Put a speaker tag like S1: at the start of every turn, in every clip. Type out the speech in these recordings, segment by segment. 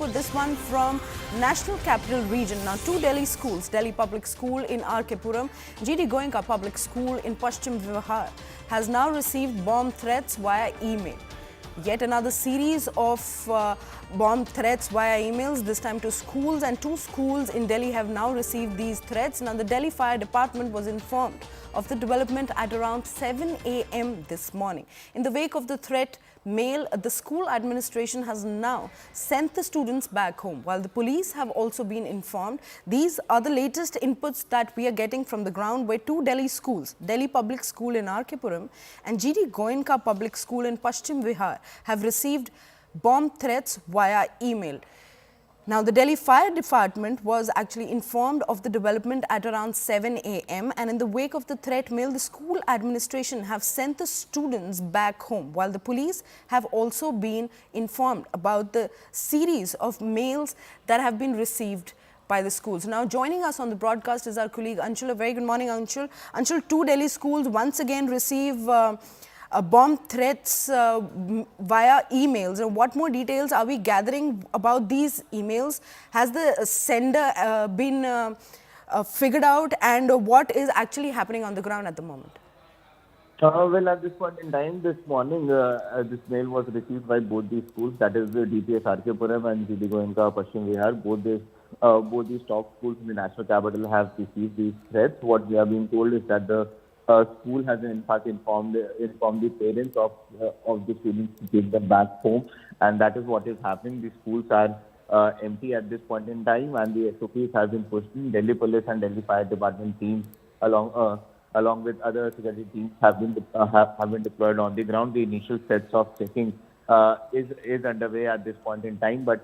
S1: for this one from National Capital Region. Now, two Delhi schools, Delhi Public School in R.K. Puram, GD Goenka Public School in Paschim Vihar, has now received bomb threats via email. Yet another series of bomb threats via emails, this time to schools, and two schools in Delhi have now received these threats. Now, the Delhi Fire Department was informed of the development at around 7 a.m. this morning. In the wake of the threat mail, the school administration has now sent the students back home, while the police have also been informed. These are the latest inputs that we are getting from the ground, where two Delhi schools, Delhi Public School in R.K. Puram and GD Goenka Public School in Paschim Vihar, have received bomb threats via email. Now, the Delhi Fire Department was actually informed of the development at around 7 a.m. and in the wake of the threat mail, the school administration have sent the students back home, while the police have also been informed about the series of mails that have been received by the schools. Now, joining us on the broadcast is our colleague Anshul. A very good morning, Anshul. Anshul, two Delhi schools once again receive bomb threats via emails. And what more details are we gathering about these emails? Has the sender been figured out, and what is actually happening on the ground at the moment?
S2: Well, at this point in time, this morning, this mail was received by both these schools, that is the DPS R.K. Puram and GD Goenka Paschim Vihar. Both these top schools in the national capital have received these threats. What we are being told is that the school has in fact informed the parents of the students to take them back home, and that is what is happening. The schools are empty at this point in time, and the SOPs have been pushed in. Delhi Police and Delhi Fire Department teams, along with other security teams, have been deployed on the ground. The initial sets of checking is underway at this point in time, but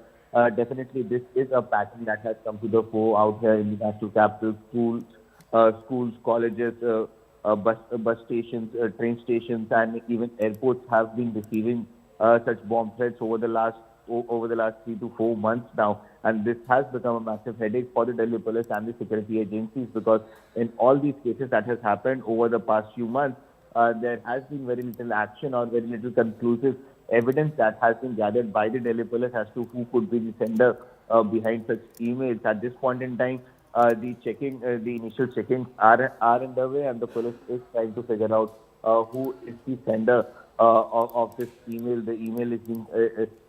S2: definitely this is a pattern that has come to the fore out here in the national capital. Schools, colleges, bus stations, train stations, and even airports have been receiving such bomb threats over the last 3 to 4 months now, and this has become a massive headache for the Delhi Police and the security agencies, because in all these cases that has happened over the past few months, there has been very little action or very little conclusive evidence that has been gathered by the Delhi Police as to who could be the sender behind such emails. At this point in time, the initial checkings are underway, and the police is trying to figure out who is the sender of this email. The email is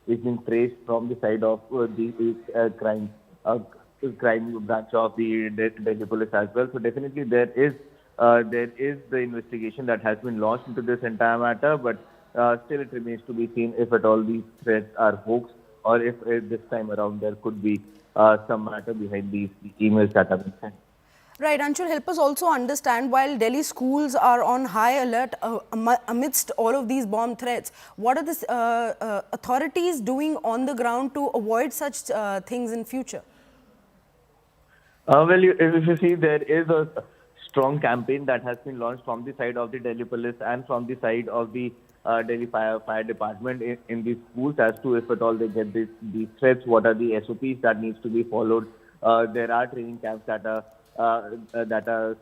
S2: being traced from the side of the crime branch of the Delhi Police as well. So definitely there is the investigation that has been launched into this entire matter, but still it remains to be seen if at all these threats are hoax, or if this time around there could be some matter behind these emails that have been sent.
S1: Right, Anshul, help us also understand, while Delhi schools are on high alert amidst all of these bomb threats, what are the authorities doing on the ground to avoid such things in future?
S2: Well, if you see, there is a strong campaign that has been launched from the side of the Delhi Police and from the side of the Delhi Fire Department in these schools as to if at all they get these threats, what are the SOPs that needs to be followed. There are training camps that are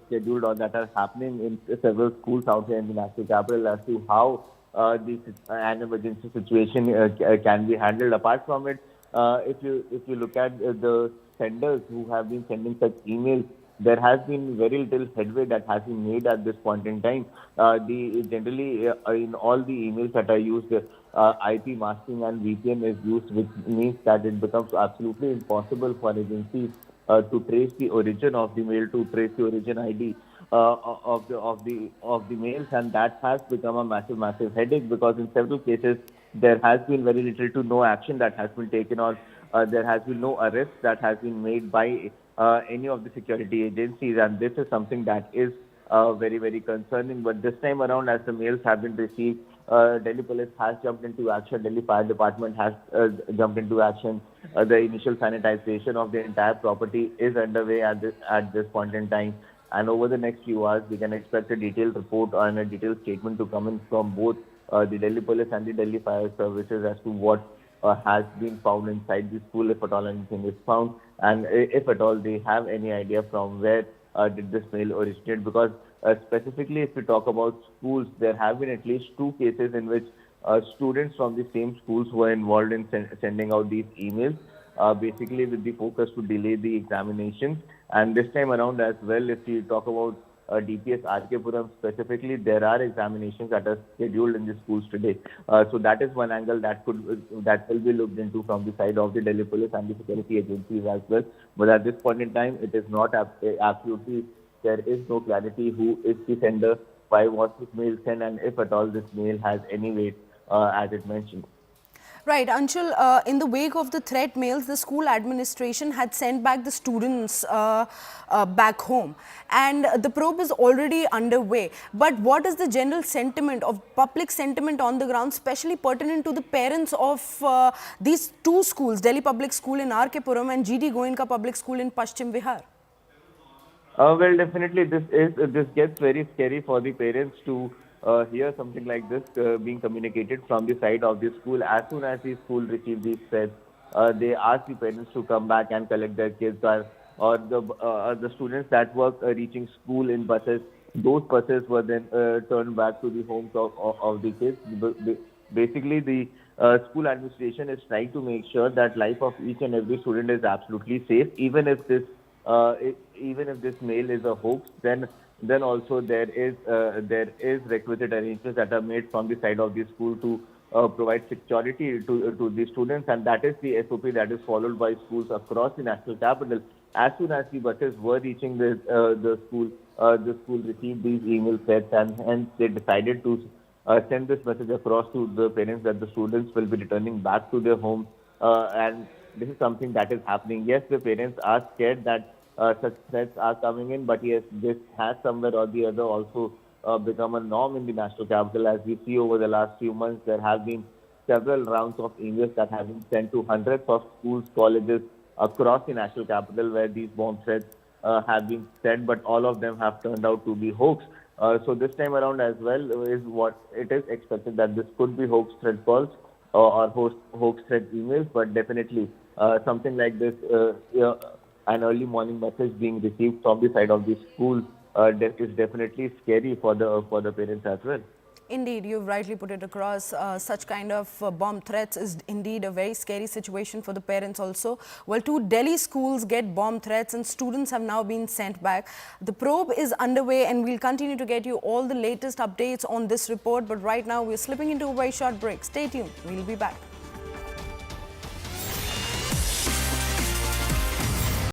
S2: scheduled or that are happening in several schools out here in the national capital as to how an emergency situation can be handled. Apart from it, if you look at the senders who have been sending such emails, there has been very little headway that has been made at this point in time. Generally, in all the emails that are used, IP masking and VPN is used, which means that it becomes absolutely impossible for agencies to trace the origin of the mail, to trace the origin ID of the mails, and that has become a massive headache, because in several cases there has been very little to no action that has been taken, or there has been no arrest that has been made by any of the security agencies, and this is something that is very concerning. But this time around, as the mails have been received, Delhi Police has jumped into action. Delhi Fire Department has jumped into action. The initial sanitization of the entire property is underway at this point in time, and over the next few hours, we can expect a detailed report and a detailed statement to come in from both the Delhi Police and the Delhi Fire Services as to what has been found inside the school, if at all anything is found, and if at all they have any idea from where did this mail originate. Because specifically if we talk about schools, there have been at least 2 cases in which students from the same schools were involved in sending out these emails, basically with the focus to delay the examinations. And this time around as well, if we talk about DPS RK Puram specifically, there are examinations that are scheduled in the schools today. So that is one angle that will be looked into from the side of the Delhi Police and the security agencies as well. But at this point in time, it is not absolutely, there is no clarity who is the sender, why was this mail sent, and if at all this mail has any weight, as it mentioned.
S1: Right, Anshul, in the wake of the threat mails, the school administration had sent back the students back home, and the probe is already underway. But what is the general sentiment of public sentiment on the ground, especially pertinent to the parents of these two schools, Delhi Public School in RK Puram and GD Goenka Public School in Paschim Vihar?
S2: Well, definitely, this gets very scary for the parents to hear something like this being communicated from the side of the school. As soon as the school received these threats, they ask the parents to come back and collect their kids, or the students that were reaching school in buses. Those buses were then turned back to the homes of the kids. Basically, the school administration is trying to make sure that life of each and every student is absolutely safe, even if this mail is a hoax, then also there is requisite arrangements that are made from the side of the school to provide security to the students, and that is the SOP that is followed by schools across the national capital. As soon as the buses were reaching the school received these email threats, and hence they decided to send this message across to the parents that the students will be returning back to their homes, and this is something that is happening. Yes, the parents are scared that such threats are coming in, but yes, this has somewhere or the other also become a norm in the national capital. As we see over the last few months, there have been several rounds of emails that have been sent to hundreds of schools, colleges across the national capital where these bomb threats have been sent, but all of them have turned out to be hoax. So this time around as well is what it is expected that this could be hoax threat calls or hoax threat emails, but definitely something like this, an early morning message being received from the side of the school is definitely scary for the parents as well.
S1: Indeed, you've rightly put it across. Such kind of bomb threats is indeed a very scary situation for the parents also. Well, two Delhi schools get bomb threats and students have now been sent back. The probe is underway and we'll continue to get you all the latest updates on this report. But right now, we're slipping into a very short break. Stay tuned. We'll be back.